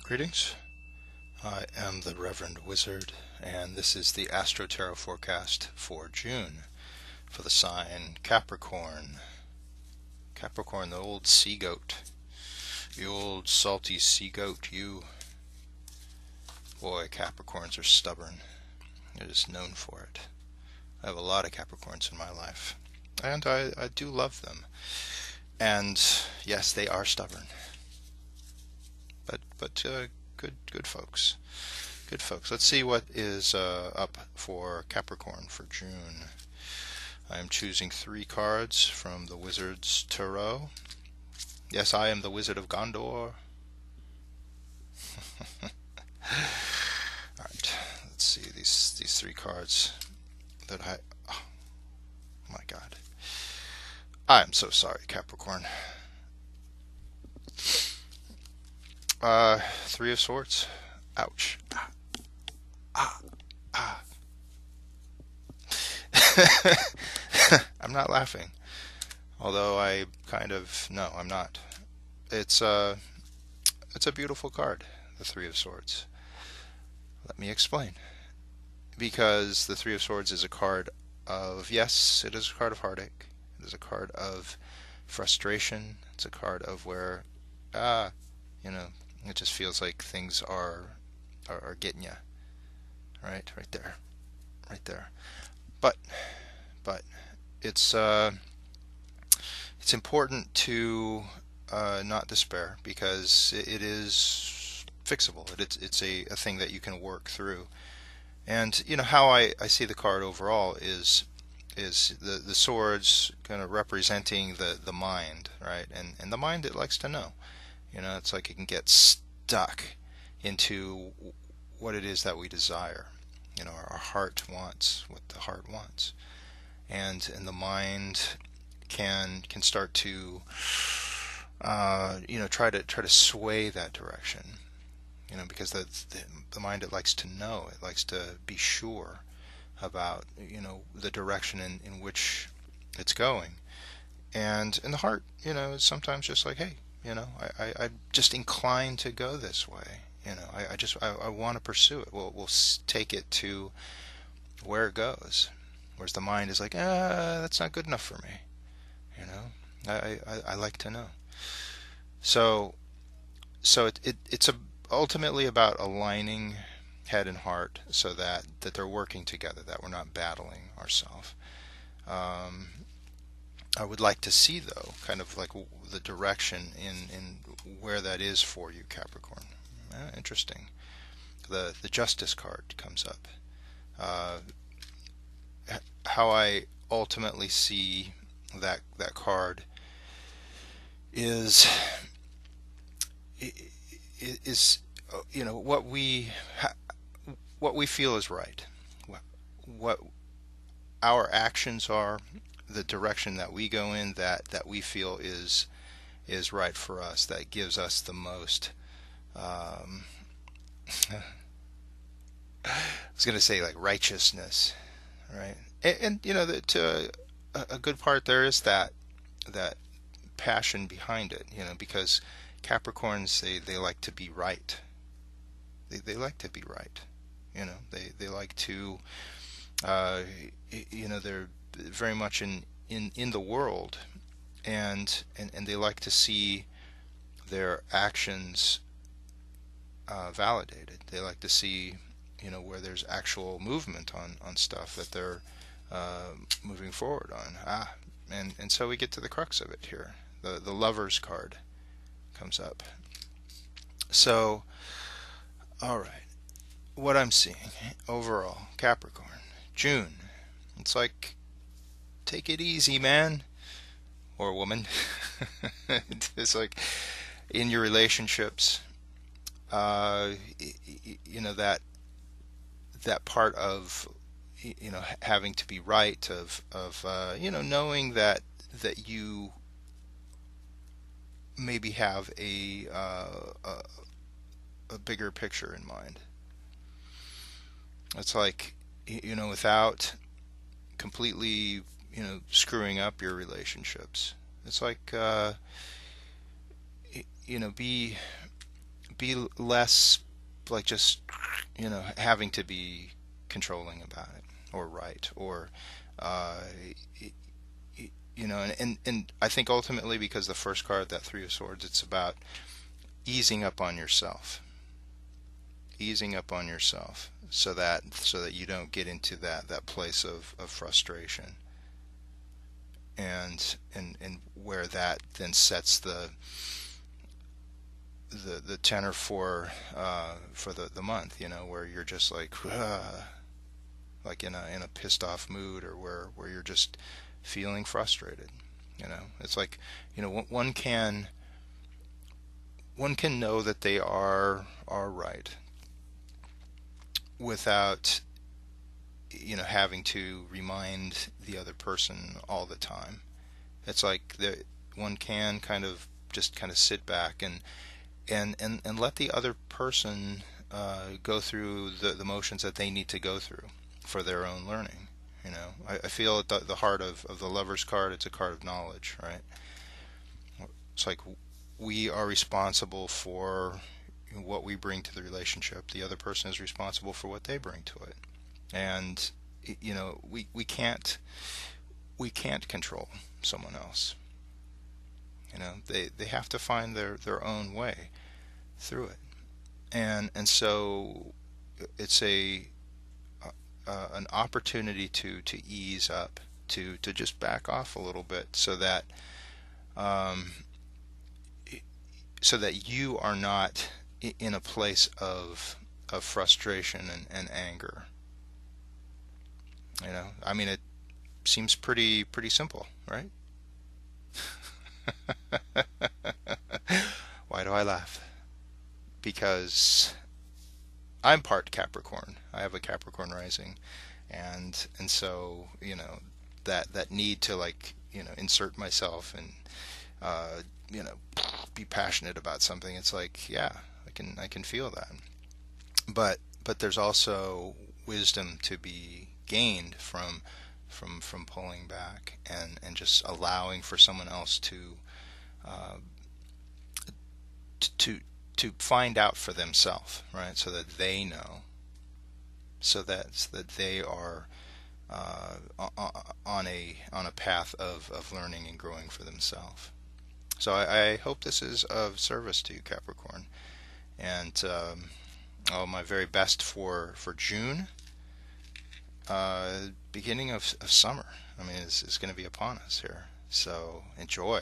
Greetings. I am the Reverend Wizard, and this is the Astro-Tarot Forecast for June for the sign Capricorn. Capricorn, the old sea goat. You old salty sea goat, you. Boy, Capricorns are stubborn. They're just known for it. I have a lot of Capricorns in my life, and I do love them. And yes, they are stubborn. But good folks. Good folks. Let's see what is up for Capricorn for June. I am choosing 3 cards from the Wizard's Tarot. Yes, I am the Wizard of Gondor. Alright, let's see these 3 cards that oh my god. I am so sorry, Capricorn. 3 of Swords. Ouch. I'm not laughing. Although no, I'm not. It's a beautiful card, the 3 of Swords. Let me explain. Because the 3 of Swords is a card of, yes, it is a card of heartache. It is a card of frustration. It's a card of where, it just feels like things are getting you. Right there. But it's important to not despair, because it is fixable. It's a thing that you can work through. And how I see the card overall is the swords kind of representing the mind, right? And the mind, it likes to know. It's like it can get stuck into what it is that we desire. Our heart wants what the heart wants, and the mind can start to try to sway that direction. Because the mind, it likes to know. It likes to be sure about the direction in which it's going. And in the heart, it's sometimes just like, hey, I'm just inclined to go this way. I want to pursue it. We'll take it to where it goes. Whereas the mind is like, that's not good enough for me. I like to know. So it's ultimately about aligning head and heart, so that they're working together, that we're not battling ourselves. I would like to see, though, kind of like the direction in where that is for you, Capricorn. Interesting. The Justice card comes up. How I ultimately see that card is what we feel is right. What our actions are, the direction that we go in, that we feel is right for us, that gives us the most I was going to say like righteousness, right? And that a good part there is that passion behind it, because Capricorns, they like to be right. They like to be right. They like to they're very much in the world, and they like to see their actions validated. They like to see where there's actual movement on stuff that they're moving forward on. And so we get to the crux of it here. The Lovers card comes up. So, all right, what I'm seeing overall, Capricorn, June, it's like, take it easy, man, or woman. It's like in your relationships, that part of having to be right, of knowing that you maybe have a bigger picture in mind. It's like, without completely screwing up your relationships. It's like be be less like just, having to be controlling about it, or right, or uh, and I think ultimately, because the first card, that Three of Swords, it's about easing up on yourself, so that you don't get into that place of frustration, and where that then sets the tenor for the month, where you're just like in a pissed off mood, or where you're just feeling frustrated. It's like, one can know that they are right without having to remind the other person all the time. It's like one can kind of sit back and let the other person go through the motions that they need to go through for their own learning. I feel at the heart of the Lover's card, it's a card of knowledge, right? It's like we are responsible for what we bring to the relationship. The other person is responsible for what they bring to it. And we can't control someone else. They have to find their own way through it. And so it's an opportunity to ease up, to just back off a little bit, um, so that you are not in a place of frustration and anger. I mean, it seems pretty simple, right? Why do I laugh? Because I'm part Capricorn. I have a Capricorn rising, and so that need to, insert myself and uh, you know be passionate about something. It's like, yeah, I can feel that, but there's also wisdom to be gained from pulling back, and just allowing for someone else uh, to to find out for themselves, right? So that they know, so that they are on a path of learning and growing for themselves. So I hope this is of service to you, Capricorn, and my very best for June. Beginning of summer. I mean, is going to be upon us here. So enjoy.